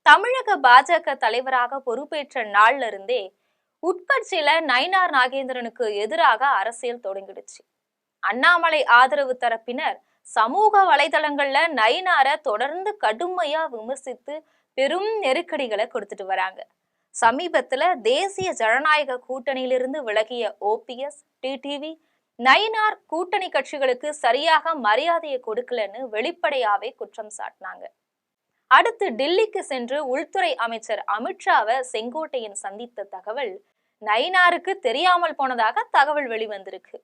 தமிழக பாஜக தலைவராக பொறுப்பேற்ற நாள்ல இருந்தே உட்கட்சியில நயினார் நாகேந்திரனுக்கு எதிராக அரசியல் தொடங்கிடுச்சு. அண்ணாமலை ஆதரவு தரப்பினர் சமூக வலைதளங்கள்ல நயினார தொடர்ந்து கடுமையா விமர்சித்து பெரும் நெருக்கடிகளை கொடுத்துட்டு வராங்க. சமீபத்துல தேசிய ஜனநாயக கூட்டணியிலிருந்து விலகிய ஓபிஎஸ், டிடிவி, நயினார் கூட்டணி கட்சிகளுக்கு சரியாக மரியாதையை கொடுக்கலன்னு வெளிப்படையாவே குற்றம் சாட்டினாங்க. அடுத்து டில்லிக்கு சென்று உள்துறை அமைச்சர் அமித்ஷாவை செங்கோட்டையன் சந்தித்த தகவல் நயினாருக்கு தெரியாமல் போனதாக தகவல் வெளிவந்திருக்கு.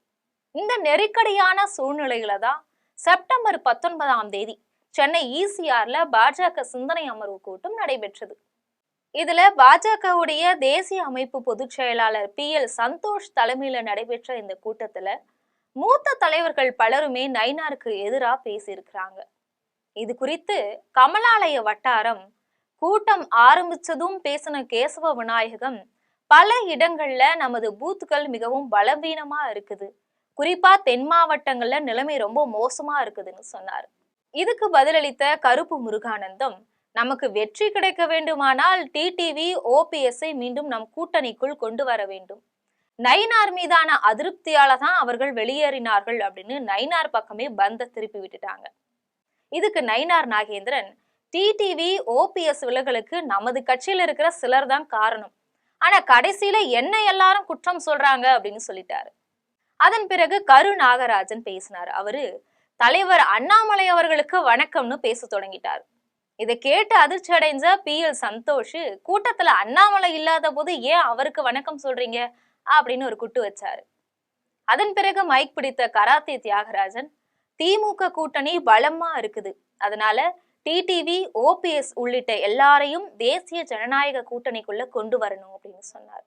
இந்த நெருக்கடியான சூழ்நிலையில தான் செப்டம்பர் 19ஆம் தேதி சென்னை ஈசிஆர்ல பாஜக சிந்தனை அமர்வு கூட்டம் நடைபெற்றது. இதுல பாஜகவுடைய தேசிய அமைப்பு பொதுச் செயலாளர் PL சந்தோஷ் தலைமையில நடைபெற்ற இந்த கூட்டத்துல மூத்த தலைவர்கள் பலருமே நயினாருக்கு எதிராக பேசியிருக்கிறாங்க. இது குறித்து கமலாலய வட்டாரம் கூட்டம் ஆரம்பிச்சதும் பேசின கேசவ விநாயகம், பல இடங்கள்ல நமது பூத்துக்கள் மிகவும் பலவீனமா இருக்குது, குறிப்பா தென் மாவட்டங்கள்ல நிலைமை ரொம்ப மோசமா இருக்குதுன்னு சொன்னார். இதுக்கு பதிலளித்த கருப்பு முருகானந்தம், நமக்கு வெற்றி கிடைக்க வேண்டுமானால் டிடிவி, ஓபிஎஸ்ஐ மீண்டும் நம் கூட்டணிக்குள் கொண்டு வர வேண்டும். நயினார் மீதான அதிருப்தியால தான் அவர்கள் வெளியேறினார்கள் அப்படின்னு நயினார் பக்கமே பந்த திருப்பி விட்டுட்டாங்க. இதுக்கு நயினார் நாகேந்திரன், டிடிவி, ஓபிஎஸ் விலகலுக்கு நமது கட்சியில இருக்கிற சிலர் தான் காரணம், ஆனா கடைசியில என்ன எல்லாரும் குற்றம் சொல்றாங்க அப்படின்னு சொல்லிட்டாரு. அதன் பிறகு கரு நாகராஜன் பேசினார். அவரு தலைவர் அண்ணாமலை அவர்களுக்கு வணக்கம்னு பேச தொடங்கிட்டார். இதை கேட்டு அதிர்ச்சி அடைஞ்ச PL சந்தோஷ், கூட்டத்துல அண்ணாமலை இல்லாத போது ஏன் அவருக்கு வணக்கம் சொல்றீங்க அப்படின்னு ஒரு குட்டு வச்சாரு. அதன் பிறகு மைக் பிடித்த கராத்தே தியாகராஜன், திமுக கூட்டணி பலமா இருக்குது, அதனால டிடிவி, ஓபிஎஸ் உள்ளிட்ட எல்லாரையும் தேசிய ஜனநாயக கூட்டணிக்குள்ள கொண்டு வரணும் அப்படின்னு சொன்னார்.